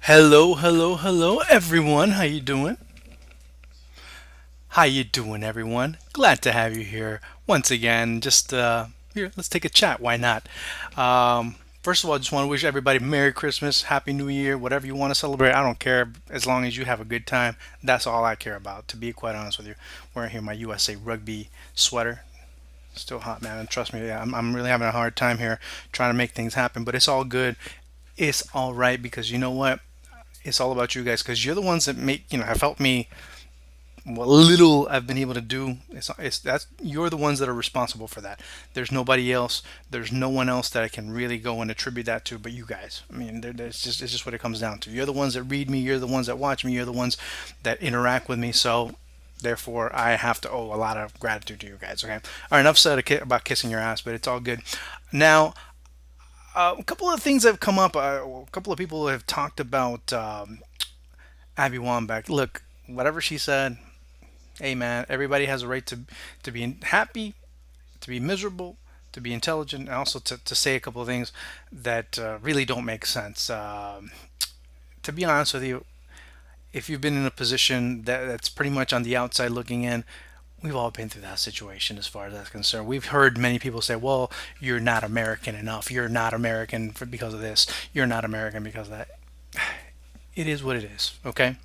Hello, hello, hello, everyone. How you doing? How you doing, everyone? Glad to have you here once again. Just here, let's take a chat. Why not? First of all, I just want to wish everybody Merry Christmas, Happy New Year, whatever you want to celebrate. I don't care as long as you have a good time. That's all I care about. To be quite honest with you, wearing here my USA Rugby sweater. Still hot, man. And trust me, yeah, I'm really having a hard time here trying to make things happen. But it's all good. It's all right because you know what? It's all about you guys because you're the ones that make have helped me what little I've been able to do. It's that's you're the ones that are responsible for that. There's nobody else. There's no one else that I can really go and attribute that to, but you guys. I mean, it's just what it comes down to. You're the ones that read me. You're the ones that watch me. You're the ones that interact with me. So therefore, I have to owe a lot of gratitude to you guys. Okay. All right. Enough said about kissing your ass, but it's all good. Now, a couple of things have come up. A couple of people have talked about Abby Wambach. Look, whatever she said, hey man, everybody has a right to be happy, to be miserable, to be intelligent, and also to say a couple of things that really don't make sense. To be honest with you, if you've been in a position that's pretty much on the outside looking in, we've all been through that situation as far as that's concerned. We've heard many people say, well, you're not American enough. You're not American because of this. You're not American because of that. It is what it is, okay?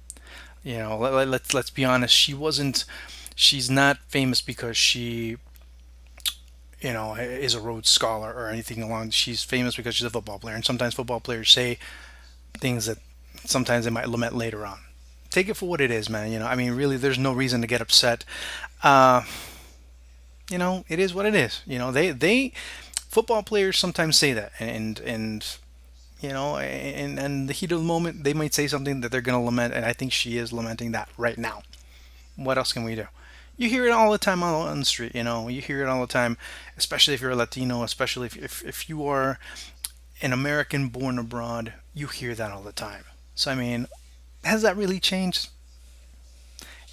Let's be honest. She's not famous because she is a Rhodes Scholar or anything along. She's famous because she's a football player, and sometimes football players say things that sometimes they might lament later on. Take it for what it is, man. I mean, really, there's no reason to get upset. Uh, it is what it is. They football players sometimes say that, and and the heat of the moment, they might say something that they're going to lament, and I think she is lamenting that right now. What else can we do? You hear it all the time on the street. You hear it all the time, especially if you're a Latino, especially if you are an American born abroad. You hear that all the time. So I mean, has that really changed?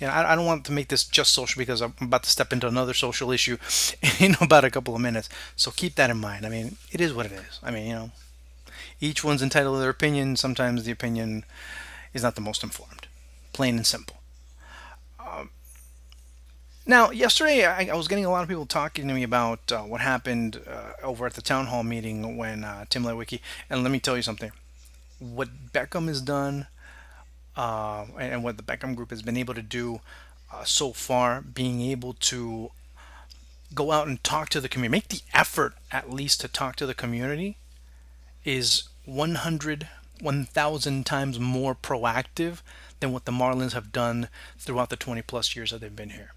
I don't want to make this just social because I'm about to step into another social issue in about a couple of minutes. So keep that in mind. I mean, it is what it is. I mean, each one's entitled to their opinion. Sometimes the opinion is not the most informed. Plain and simple. Now, yesterday I was getting a lot of people talking to me about what happened over at the town hall meeting when Tim Lewicki, and let me tell you something. What Beckham has done and what the Beckham group has been able to do so far, being able to go out and talk to the community, make the effort at least to talk to the community, is 1,000 times more proactive than what the Marlins have done throughout the 20 plus years that they've been here.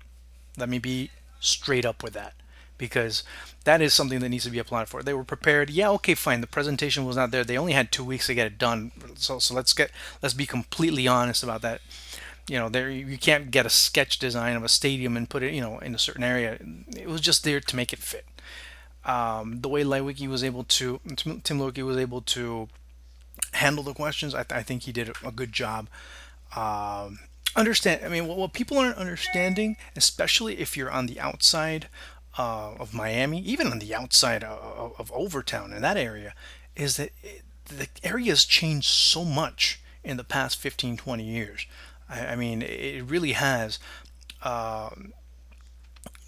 Let me be straight up with that because that is something that needs to be applied for. They were prepared. Yeah, okay, fine. The presentation was not there. They only had 2 weeks to get it done. So let's be completely honest about that. There you can't get a sketch design of a stadium and put it in a certain area. It was just there to make it fit. The way Tim Lewicki was able to handle the questions, I think he did a good job. Understand? I mean, what people aren't understanding, especially if you're on the outside of Miami, even on the outside of Overtown in that area, is that the area's changed so much in the past 15, 20 years. I mean, it really has. Uh,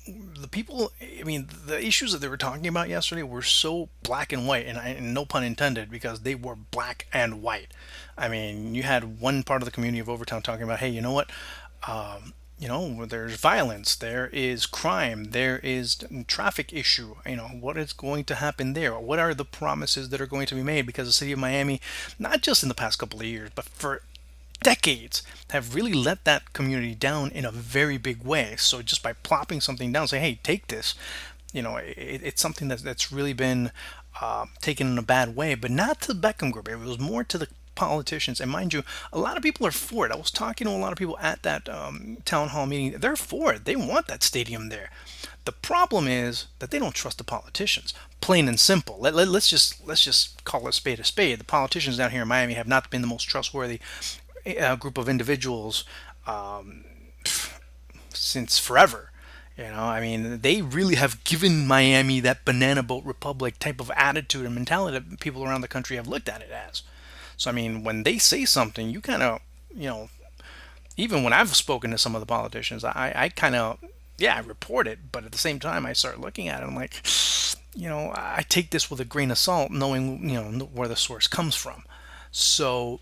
the people, I mean, the issues that they were talking about yesterday were so black and white, and no pun intended, because they were black and white. I mean, you had one part of the community of Overtown talking about, hey, you know what? There's violence, there is crime, there is traffic issue. What is going to happen there? What are the promises that are going to be made? Because the city of Miami, not just in the past couple of years, but for decades have really let that community down in a very big way. So just by plopping something down, say, "Hey, take this," it's something that's really been taken in a bad way, but not to the Beckham group. It was more to the politicians. And mind you, a lot of people are for it. I was talking to a lot of people at that town hall meeting. They're for it. They want that stadium there. The problem is that they don't trust the politicians. Plain and simple. Let's just call a spade a spade. The politicians down here in Miami have not been the most trustworthy group of individuals um, since forever. I mean, they really have given Miami that banana boat republic type of attitude and mentality that people around the country have looked at it as. So I mean, when they say something, you kind of, you know, even when I've spoken to some of the politicians, I kind of, yeah, I report it, but at the same time, I start looking at it. I'm like, I take this with a grain of salt, knowing, where the source comes from. So,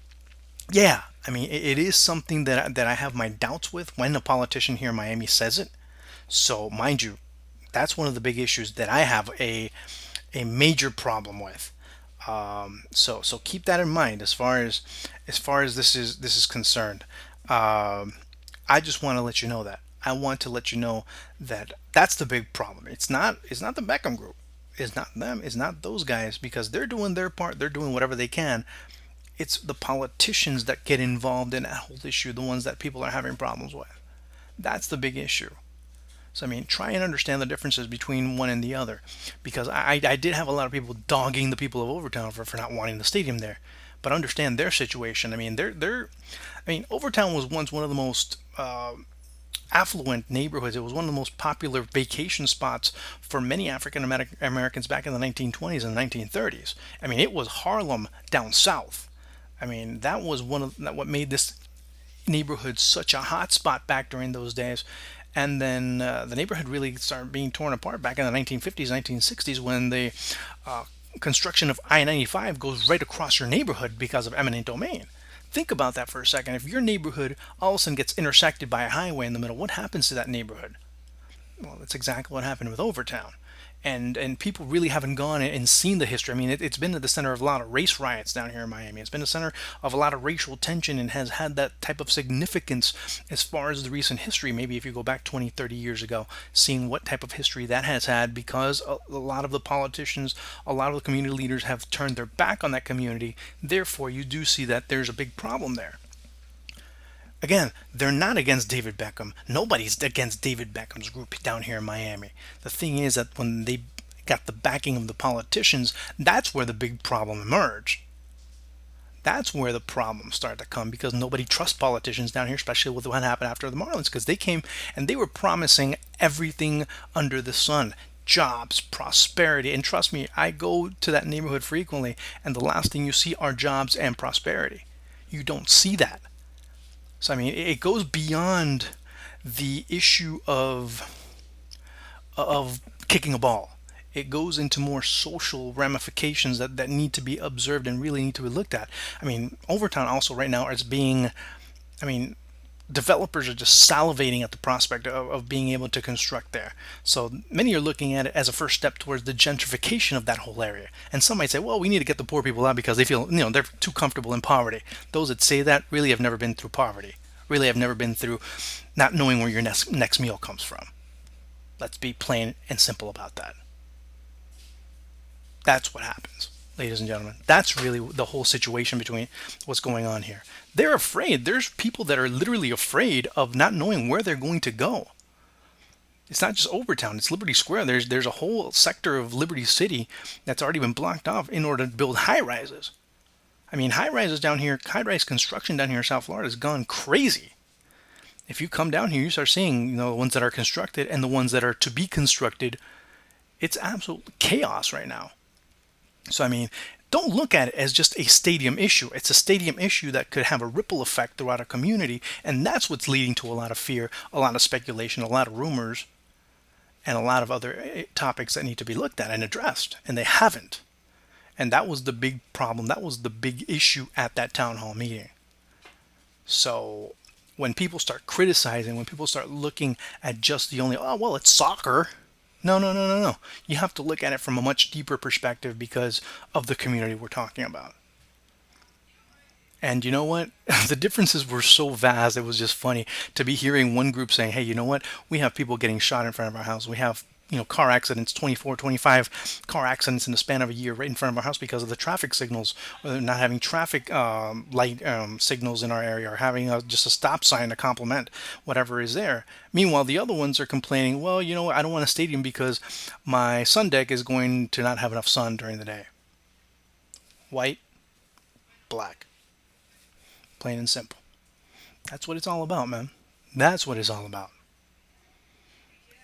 yeah, I mean, it is something that I have my doubts with when a politician here in Miami says it. So, mind you, that's one of the big issues that I have a major problem with. So keep that in mind as far as this is concerned. Um, I just want to let you know that. I want to let you know that that's the big problem. It's not the Beckham group. It's not them. It's not those guys because they're doing their part. They're doing whatever they can. It's the politicians that get involved in that whole issue, the ones that people are having problems with. That's the big issue. So I mean, try and understand the differences between one and the other, because I did have a lot of people dogging the people of Overtown for not wanting the stadium there, but understand their situation. I mean, Overtown was once one of the most affluent neighborhoods. It was one of the most popular vacation spots for many African Americans back in the 1920s and 1930s. I mean, it was Harlem down south. I mean, that was one of what made this neighborhood such a hot spot back during those days. And then the neighborhood really started being torn apart back in the 1950s, 1960s when the uh, construction of I-95 goes right across your neighborhood because of eminent domain. Think about that for a second. If your neighborhood all of a sudden gets intersected by a highway in the middle, what happens to that neighborhood? Well, that's exactly what happened with Overtown. And people really haven't gone and seen the history. I mean, it's been at the center of a lot of race riots down here in Miami. It's been the center of a lot of racial tension and has had that type of significance as far as the recent history. Maybe if you go back 20, 30 years ago, seeing what type of history that has had because a lot of the politicians, a lot of the community leaders have turned their back on that community. Therefore, you do see that there's a big problem there. Again, they're not against David Beckham. Nobody's against David Beckham's group down here in Miami. The thing is that when they got the backing of the politicians, that's where the big problem emerged. That's where the problems started to come because nobody trusts politicians down here, especially with what happened after the Marlins, because they came and they were promising everything under the sun. Jobs, prosperity, and trust me, I go to that neighborhood frequently, and the last thing you see are jobs and prosperity. You don't see that. So I mean, it goes beyond the issue of kicking a ball. It goes into more social ramifications that need to be observed and really need to be looked at. I mean, Overtown also right now is being, I mean, developers are just salivating at the prospect of being able to construct there. So many are looking at it as a first step towards the gentrification of that whole area. And some might say, well, we need to get the poor people out because they feel, they're too comfortable in poverty. Those that say that really have never been through poverty. Really have never been through not knowing where your next meal comes from. Let's be plain and simple about that. That's what happens, ladies and gentlemen. That's really the whole situation between what's going on here. They're afraid. There's people that are literally afraid of not knowing where they're going to go. It's not just Overtown, it's Liberty Square. There's a whole sector of Liberty City that's already been blocked off in order to build high rises. I mean, high rise construction down here in South Florida has gone crazy. If you come down here, you start seeing, the ones that are constructed and the ones that are to be constructed. It's absolute chaos right now. So, I mean, don't look at it as just a stadium issue. It's a stadium issue that could have a ripple effect throughout a community, and that's what's leading to a lot of fear, a lot of speculation, a lot of rumors, and a lot of other topics that need to be looked at and addressed, and they haven't. And that was the big problem. That was the big issue at that town hall meeting. So when people start criticizing, when people start looking at just the only, oh, well, it's soccer. No, no, no, no, no. You have to look at it from a much deeper perspective because of the community we're talking about. And you know what? The differences were so vast, it was just funny to be hearing one group saying, hey, you know what? We have people getting shot in front of our house. We have, car accidents, 24, 25 car accidents in the span of a year right in front of our house because of the traffic signals, or not having traffic light signals in our area, or having just a stop sign to complement whatever is there. Meanwhile, the other ones are complaining, well, I don't want a stadium because my sun deck is going to not have enough sun during the day. White, black. Plain and simple. That's what it's all about, man. That's what it's all about.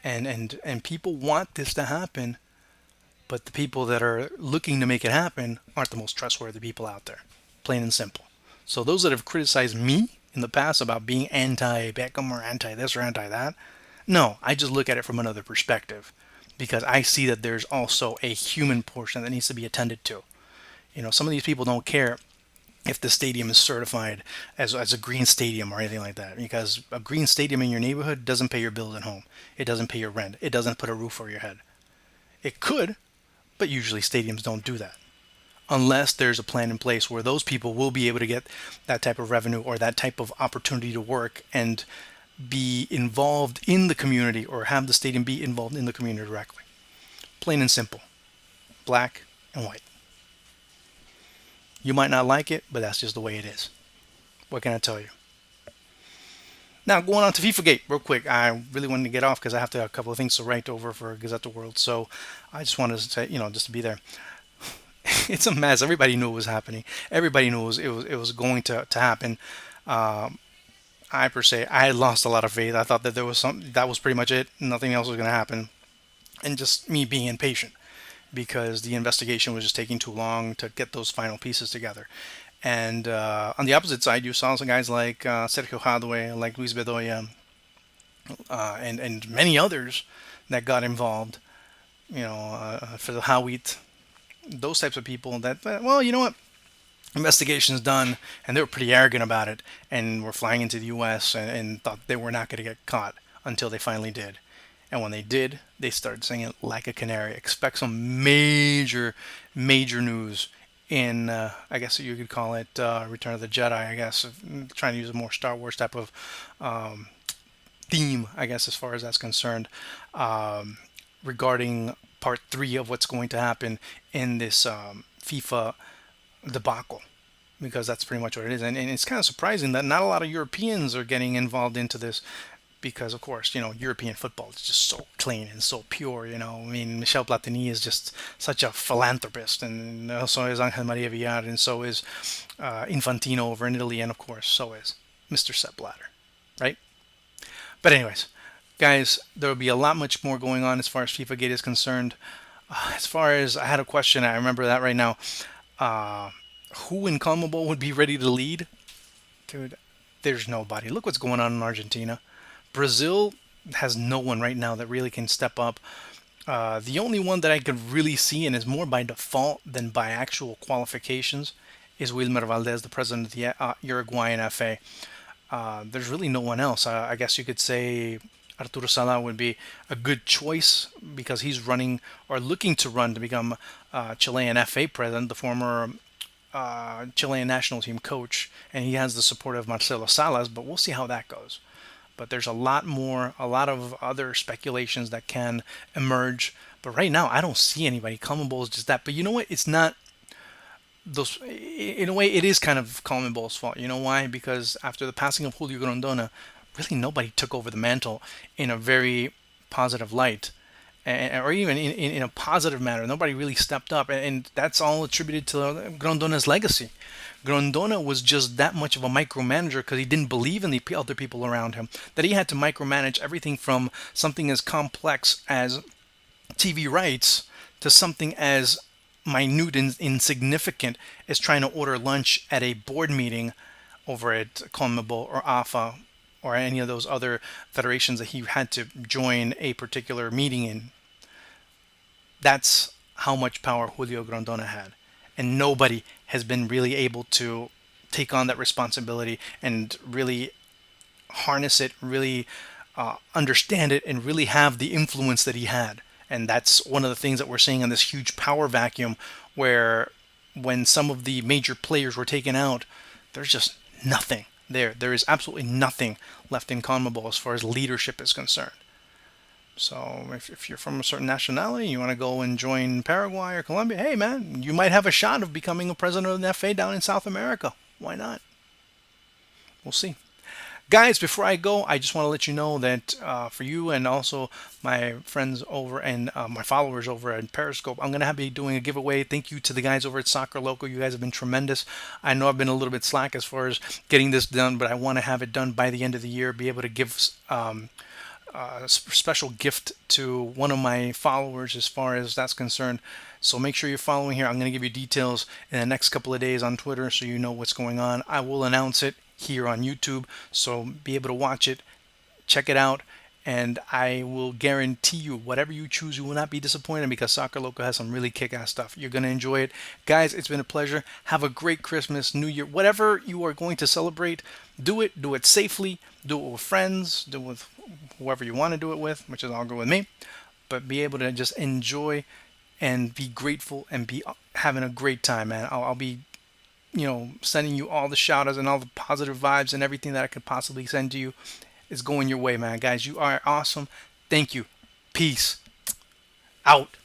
And people want this to happen, but the people that are looking to make it happen aren't the most trustworthy people out there. plain and simple. So those that have criticized me in the past about being anti Beckham or anti this or anti that, no, I just look at it from another perspective because I see that there's also a human portion that needs to be attended to. Some of these people don't care if the stadium is certified as a green stadium or anything like that, because a green stadium in your neighborhood doesn't pay your bills at home. It doesn't pay your rent. It doesn't put a roof over your head. It could, but usually stadiums don't do that unless there's a plan in place where those people will be able to get that type of revenue or that type of opportunity to work and be involved in the community, or have the stadium be involved in the community directly. Plain and simple. Black and white. You might not like it, but that's just the way it is. What can I tell you? Now, going on to FIFAGate real quick. I really wanted to get off because I have a couple of things to write over for Gazette the World. So I just wanted to say, just to be there. It's a mess. Everybody knew it was happening. Everybody knew it was going to happen. I per se, I had lost a lot of faith. I thought that there was that was pretty much it. Nothing else was going to happen, and just me being impatient because the investigation was just taking too long to get those final pieces together. And on the opposite side, you saw some guys like Sergio Hadwe, like Luis Bedoya, and many others that got involved. For the Hawit, those types of people that, well, you know what? Investigation's done, and they were pretty arrogant about it, and were flying into the U.S. and thought they were not going to get caught until they finally did. And when they did, they started singing like a canary. Expect some major, major news in, I guess you could call it Return of the Jedi, I guess, trying to use a more Star Wars type of theme, I guess, as far as that's concerned, regarding part 3 of what's going to happen in this FIFA debacle, because that's pretty much what it is. And it's kind of surprising that not a lot of Europeans are getting involved into this, because of course, European football is just so clean and so pure. I mean, Michel Platini is just such a philanthropist, and so is Angel Maria Villar, and so is Infantino over in Italy, and of course so is Mr. Sepp Blatter, right? But anyways, guys, there will be a lot much more going on as far as FIFAGate is concerned. As far as, I had a question, I remember that right now. Who in CONMEBOL would be ready to lead? Dude, there's nobody. Look what's going on in Argentina. Brazil has no one right now that really can step up. The only one that I could really see, and is more by default than by actual qualifications, is Wilmer Valdez, the president of the Uruguayan FA. There's really no one else. I guess you could say Arturo Sala would be a good choice because he's running, or looking to run, to become Chilean FA president, the former Chilean national team coach, and he has the support of Marcelo Salas, but we'll see how that goes. But there's a lot of other speculations that can emerge. But right now, I don't see anybody. CONMEBOL is just that. But you know what? It's not those. In a way, it is kind of CONMEBOL's fault. You know why? Because after the passing of Julio Grondona, really nobody took over the mantle in a very positive light, or even in a positive manner. Nobody really stepped up, and that's all attributed to Grondona's legacy. Grondona was just that much of a micromanager because he didn't believe in the other people around him, that he had to micromanage everything from something as complex as TV rights to something as minute and insignificant as trying to order lunch at a board meeting over at CONMEBOL or AFA or any of those other federations that he had to join a particular meeting in. That's how much power Julio Grondona had. And nobody has been really able to take on that responsibility and really harness it, really understand it, and really have the influence that he had. And that's one of the things that we're seeing in this huge power vacuum, where when some of the major players were taken out, there's just nothing there. There is absolutely nothing left in CONMEBOL as far as leadership is concerned. So if you're from a certain nationality, you want to go and join Paraguay or Colombia, hey man, you might have a shot of becoming a president of the FA down in South America. Why not? We'll see. Guys, before I go, I just want to let you know that for you and also my friends over and my followers over at Periscope, I'm going to be doing a giveaway. Thank you to the guys over at Soccer Local. You guys have been tremendous. I know I've been a little bit slack as far as getting this done, but I want to have it done by the end of the year, be able to give a special gift to one of my followers as far as that's concerned. So make sure you're following here. I'm going to give you details in the next couple of days on Twitter so you know what's going on. I will announce it here on YouTube, so be able to watch it, check it out, and I will guarantee you whatever you choose, you will not be disappointed because Soccer Loco has some really kick-ass stuff. You're going to enjoy it. Guys, it's been a pleasure. Have a great Christmas, New Year, whatever you are going to celebrate, do it. Do it safely. Do it with friends. Do it with whoever you want to do it with, which is all good with me. But be able to just enjoy and be grateful and be having a great time, man. I'll be sending you all the shout outs and all the positive vibes and everything that I could possibly send to you is going your way, man. Guys, you are awesome. Thank you. Peace. Out.